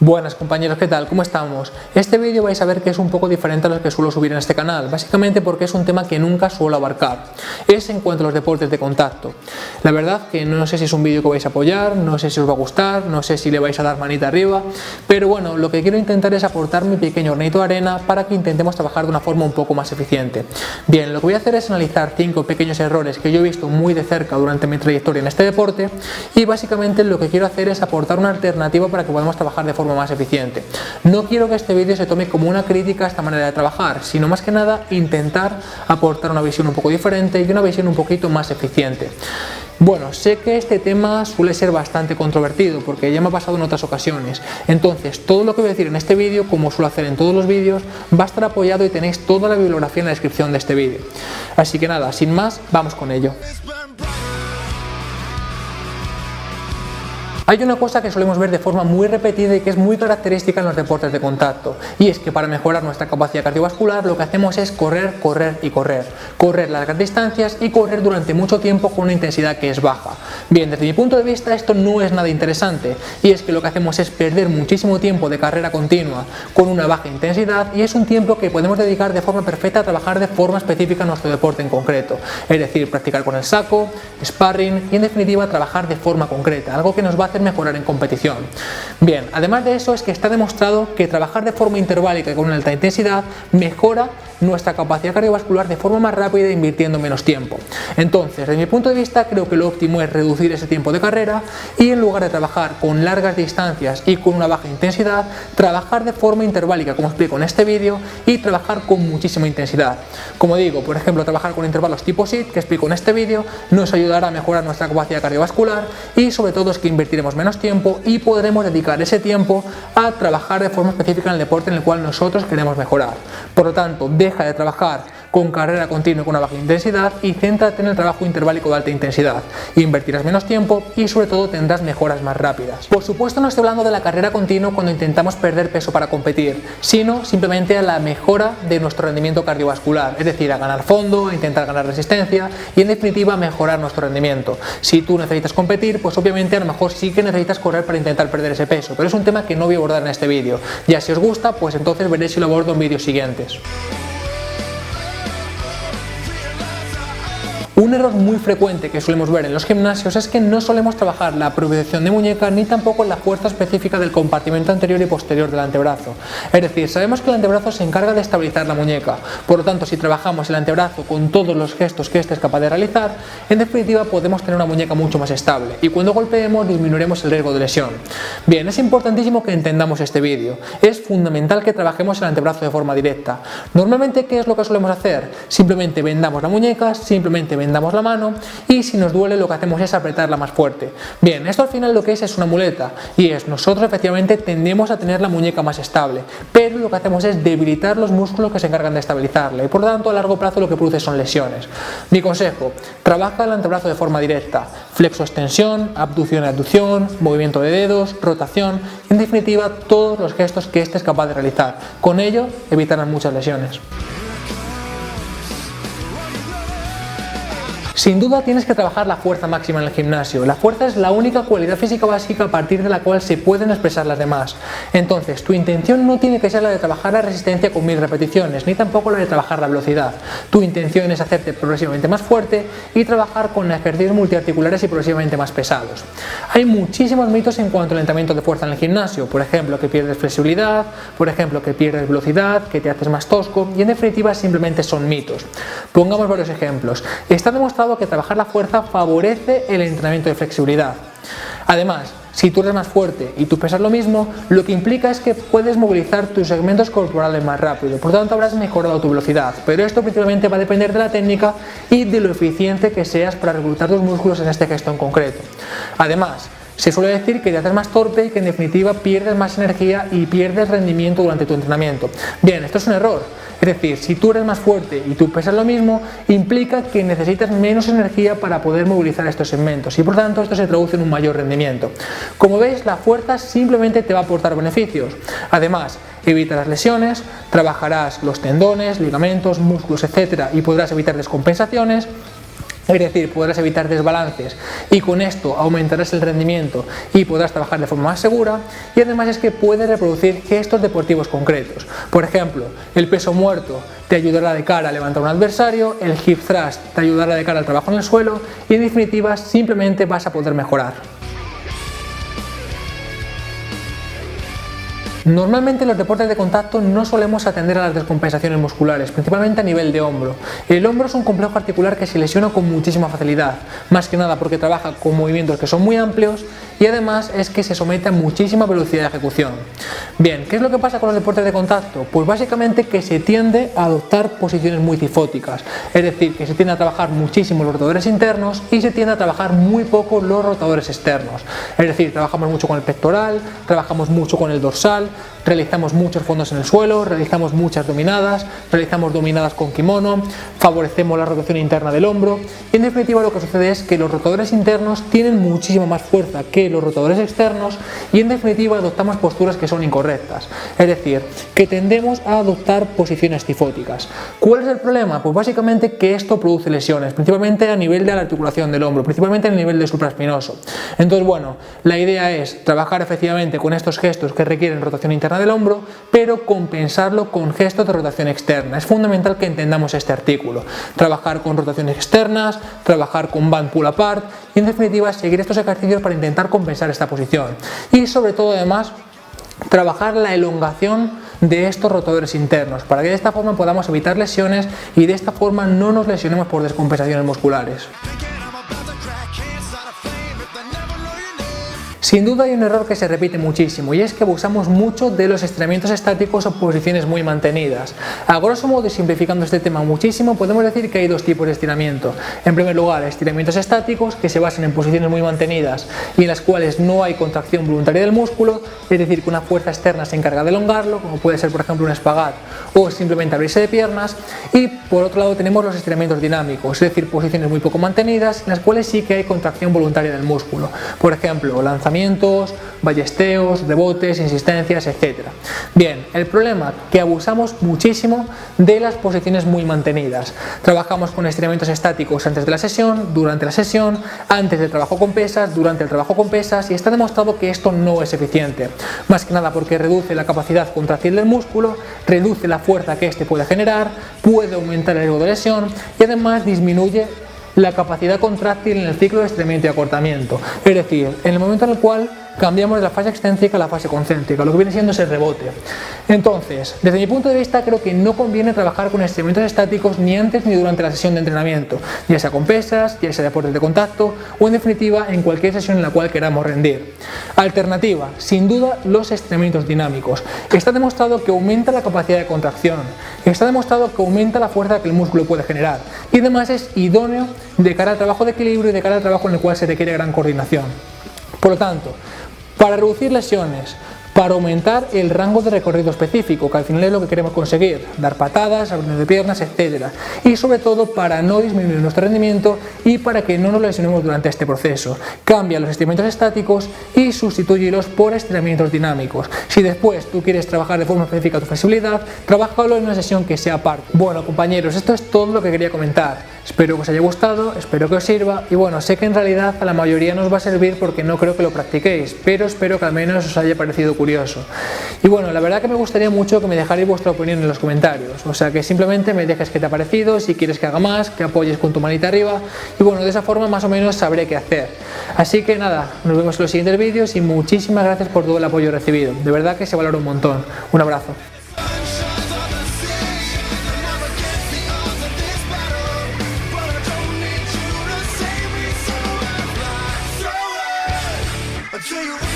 Buenas compañeros, ¿qué tal? ¿Cómo estamos? Este vídeo vais a ver que es un poco diferente a los que suelo subir en este canal, básicamente porque es un tema que nunca suelo abarcar. Es en cuanto a los deportes de contacto. La verdad que no sé si es un vídeo que vais a apoyar, no sé si os va a gustar, no sé si le vais a dar manita arriba, pero bueno, lo que quiero intentar es aportar mi pequeño granito de arena para que intentemos trabajar de una forma un poco más eficiente. Bien, lo que voy a hacer es analizar 5 pequeños errores que yo he visto muy de cerca durante mi trayectoria en este deporte y básicamente lo que quiero hacer es aportar una alternativa para que podamos trabajar de forma más eficiente. No quiero que este vídeo se tome como una crítica a esta manera de trabajar, sino más que nada intentar aportar una visión un poco diferente y una visión un poquito más eficiente. Bueno, sé que este tema suele ser bastante controvertido porque ya me ha pasado en otras ocasiones, entonces todo lo que voy a decir en este vídeo, como suelo hacer en todos los vídeos, va a estar apoyado y tenéis toda la bibliografía en la descripción de este vídeo. Así que nada, sin más, vamos con ello. Hay una cosa que solemos ver de forma muy repetida y que es muy característica en los deportes de contacto, y es que para mejorar nuestra capacidad cardiovascular lo que hacemos es correr, correr y correr. Correr largas distancias y correr durante mucho tiempo con una intensidad que es baja. Bien, desde mi punto de vista esto no es nada interesante, y es que lo que hacemos es perder muchísimo tiempo de carrera continua con una baja intensidad, y es un tiempo que podemos dedicar de forma perfecta a trabajar de forma específica nuestro deporte en concreto, es decir, practicar con el saco, sparring y en definitiva trabajar de forma concreta, algo que nos va a hacer mejorar en competición. Bien, además de eso es que está demostrado que trabajar de forma interválica y con una alta intensidad mejora nuestra capacidad cardiovascular de forma más rápida invirtiendo menos tiempo. Entonces, desde mi punto de vista, creo que lo óptimo es reducir ese tiempo de carrera y en lugar de trabajar con largas distancias y con una baja intensidad, trabajar de forma interválica, como explico en este vídeo, y trabajar con muchísima intensidad. Como digo, por ejemplo, trabajar con intervalos tipo SIT, que explico en este vídeo, nos ayudará a mejorar nuestra capacidad cardiovascular y sobre todo es que invertiremos menos tiempo y podremos dedicar ese tiempo a trabajar de forma específica en el deporte en el cual nosotros queremos mejorar. Por lo tanto, deja de trabajar con carrera continua con una baja intensidad y céntrate en el trabajo interválico de alta intensidad. Invertirás menos tiempo y sobre todo tendrás mejoras más rápidas. Por supuesto no estoy hablando de la carrera continua cuando intentamos perder peso para competir, sino simplemente a la mejora de nuestro rendimiento cardiovascular, es decir, a ganar fondo, a intentar ganar resistencia y en definitiva a mejorar nuestro rendimiento. Si tú necesitas competir, pues obviamente a lo mejor sí que necesitas correr para intentar perder ese peso, pero es un tema que no voy a abordar en este vídeo. Ya si os gusta, pues entonces veréis si lo abordo en vídeos siguientes. Un error muy frecuente que solemos ver en los gimnasios es que no solemos trabajar la propiocepción de muñeca ni tampoco la fuerza específica del compartimento anterior y posterior del antebrazo. Es decir, sabemos que el antebrazo se encarga de estabilizar la muñeca, por lo tanto si trabajamos el antebrazo con todos los gestos que éste es capaz de realizar, en definitiva podemos tener una muñeca mucho más estable y cuando golpeemos disminuiremos el riesgo de lesión. Bien, es importantísimo que entendamos este vídeo, es fundamental que trabajemos el antebrazo de forma directa. Normalmente, ¿qué es lo que solemos hacer? Simplemente vendamos la muñeca, simplemente vendamos la mano y si nos duele lo que hacemos es apretarla más fuerte. Bien, esto al final lo que es una muleta y es nosotros efectivamente tendemos a tener la muñeca más estable, pero lo que hacemos es debilitar los músculos que se encargan de estabilizarla y por lo tanto a largo plazo lo que produce son lesiones. Mi consejo, trabaja el antebrazo de forma directa, flexo-extensión, abducción-abducción, movimiento de dedos, rotación y en definitiva todos los gestos que éste es capaz de realizar. Con ello evitarán muchas lesiones. Sin duda tienes que trabajar la fuerza máxima en el gimnasio. La fuerza es la única cualidad física básica a partir de la cual se pueden expresar las demás. Entonces, tu intención no tiene que ser la de trabajar la resistencia con 1000 repeticiones, ni tampoco la de trabajar la velocidad. Tu intención es hacerte progresivamente más fuerte y trabajar con ejercicios multiarticulares y progresivamente más pesados. Hay muchísimos mitos en cuanto al entrenamiento de fuerza en el gimnasio, por ejemplo, que pierdes flexibilidad, por ejemplo, que pierdes velocidad, que te haces más tosco y en definitiva simplemente son mitos. Pongamos varios ejemplos. Está demostrado que trabajar la fuerza favorece el entrenamiento de flexibilidad. Además, si tú eres más fuerte y tú pesas lo mismo, lo que implica es que puedes movilizar tus segmentos corporales más rápido, por lo tanto habrás mejorado tu velocidad, pero esto principalmente va a depender de la técnica y de lo eficiente que seas para reclutar tus músculos en este gesto en concreto. Además, se suele decir que te haces más torpe y que en definitiva pierdes más energía y pierdes rendimiento durante tu entrenamiento. Bien, esto es un error. Es decir, si tú eres más fuerte y tú pesas lo mismo, implica que necesitas menos energía para poder movilizar estos segmentos y por tanto esto se traduce en un mayor rendimiento. Como veis, la fuerza simplemente te va a aportar beneficios. Además, evitarás lesiones, trabajarás los tendones, ligamentos, músculos, etc. y podrás evitar descompensaciones. Es decir, podrás evitar desbalances y con esto aumentarás el rendimiento y podrás trabajar de forma más segura. Y además es que puedes reproducir gestos deportivos concretos. Por ejemplo, el peso muerto te ayudará de cara a levantar a un adversario, el hip thrust te ayudará de cara al trabajo en el suelo y en definitiva simplemente vas a poder mejorar. Normalmente en los deportes de contacto no solemos atender a las descompensaciones musculares, principalmente a nivel de hombro. El hombro es un complejo articular que se lesiona con muchísima facilidad, más que nada porque trabaja con movimientos que son muy amplios y además es que se somete a muchísima velocidad de ejecución. Bien, ¿qué es lo que pasa con los deportes de contacto? Pues básicamente que se tiende a adoptar posiciones muy cifóticas, es decir, que se tiende a trabajar muchísimo los rotadores internos y se tiende a trabajar muy poco los rotadores externos. Es decir, trabajamos mucho con el pectoral, trabajamos mucho con el dorsal, realizamos muchos fondos en el suelo, realizamos muchas dominadas, realizamos dominadas con kimono, favorecemos la rotación interna del hombro y en definitiva lo que sucede es que los rotadores internos tienen muchísima más fuerza que los rotadores externos y en definitiva adoptamos posturas que son incorrectas, es decir, que tendemos a adoptar posiciones cifóticas. ¿Cuál es el problema? Pues básicamente que esto produce lesiones, principalmente a nivel de la articulación del hombro, principalmente a nivel del supraespinoso. Entonces, bueno, la idea es trabajar efectivamente con estos gestos que requieren rotación interna del hombro, pero compensarlo con gestos de rotación externa. Es fundamental que entendamos este artículo. Trabajar con rotaciones externas, trabajar con band pull apart y en definitiva seguir estos ejercicios para intentar compensar esta posición. Y sobre todo además trabajar la elongación de estos rotadores internos para que de esta forma podamos evitar lesiones y de esta forma no nos lesionemos por descompensaciones musculares. Sin duda hay un error que se repite muchísimo y es que abusamos mucho de los estiramientos estáticos o posiciones muy mantenidas. A grosso modo y simplificando este tema muchísimo podemos decir que hay dos tipos de estiramiento. En primer lugar, estiramientos estáticos que se basan en posiciones muy mantenidas y en las cuales no hay contracción voluntaria del músculo, es decir, que una fuerza externa se encarga de elongarlo, como puede ser por ejemplo un espagat o simplemente abrirse de piernas. Y por otro lado tenemos los estiramientos dinámicos, es decir, posiciones muy poco mantenidas en las cuales sí que hay contracción voluntaria del músculo. Por ejemplo, lanzamientos, ballesteos, rebotes, insistencias, etc. Bien, el problema que abusamos muchísimo de las posiciones muy mantenidas. Trabajamos con estiramientos estáticos antes de la sesión, durante la sesión, antes del trabajo con pesas, durante el trabajo con pesas y está demostrado que esto no es eficiente. Más que nada porque reduce la capacidad contractil del músculo, reduce la fuerza que éste puede generar, puede aumentar el riesgo de lesión y además disminuye la capacidad contráctil en el ciclo de estiramiento y acortamiento, es decir, en el momento en el cual cambiamos de la fase excéntrica a la fase concéntrica, lo que viene siendo ese rebote. Entonces, desde mi punto de vista creo que no conviene trabajar con estiramientos estáticos ni antes ni durante la sesión de entrenamiento, ya sea con pesas, ya sea deportes de contacto o en definitiva en cualquier sesión en la cual queramos rendir. Alternativa, sin duda los estiramientos dinámicos. Está demostrado que aumenta la capacidad de contracción, está demostrado que aumenta la fuerza que el músculo puede generar y además es idóneo de cara al trabajo de equilibrio y de cara al trabajo en el cual se requiere gran coordinación. Por lo tanto, para reducir lesiones, para aumentar el rango de recorrido específico, que al final es lo que queremos conseguir, dar patadas, abrir de piernas, etc. Y sobre todo para no disminuir nuestro rendimiento y para que no nos lesionemos durante este proceso. Cambia los estiramientos estáticos y sustitúyelos por estiramientos dinámicos. Si después tú quieres trabajar de forma específica tu flexibilidad, trabájalo en una sesión que sea aparte. Bueno compañeros, esto es todo lo que quería comentar. Espero que os haya gustado, espero que os sirva y bueno, sé que en realidad a la mayoría no os va a servir porque no creo que lo practiquéis, pero espero que al menos os haya parecido curioso. Y bueno, la verdad que me gustaría mucho que me dejarais vuestra opinión en los comentarios, o sea que simplemente me dejes qué te ha parecido, si quieres que haga más, que apoyes con tu manita arriba y bueno, de esa forma más o menos sabré qué hacer. Así que nada, nos vemos en los siguientes vídeos y muchísimas gracias por todo el apoyo recibido, de verdad que se valora un montón. Un abrazo. Until you